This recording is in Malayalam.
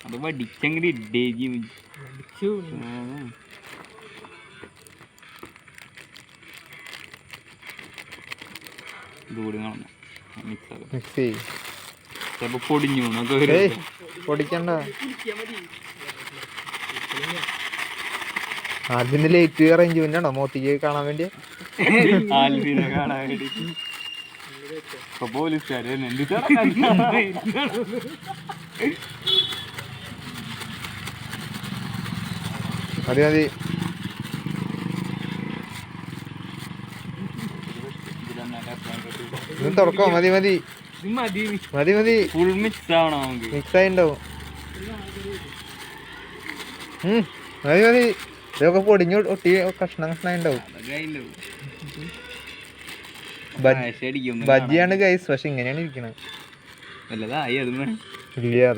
അത് വടിച്ചങ്ങനെ ഇടേ ഇതുകൂടി കാണുന്നു മിക്സ് ചെയ്യും. ചിലപ്പോ പൊടിഞ്ഞു പൊടിക്കണ്ട, അതിന് ലൈറ്റ് അറേഞ്ച്മെന്റ് ആണോ മോത്തിക്ക് കാണാൻ വേണ്ടി? ആൽബിനെ കാണാൻ വേണ്ടി പോലീസുകാര് മതി മതി. ഇത് തുറക്കോ? മതി മതി മതി മതി. ഫുൾ മിക്സ് ആവണം നമുക്ക്. മിക്സ് ആയിണ്ടാവും. മതി മതി. ഇതൊക്കെ പൊടിഞ്ഞ് ഒട്ടി കഷ്ണം കഷ്ണായിണ്ടാവും. ബജ്ജിയാണ് ഗൈസ്, പക്ഷെ ഇങ്ങനെയാണ് ഇരിക്കണത്. വല്ലതായി ഇല്ല.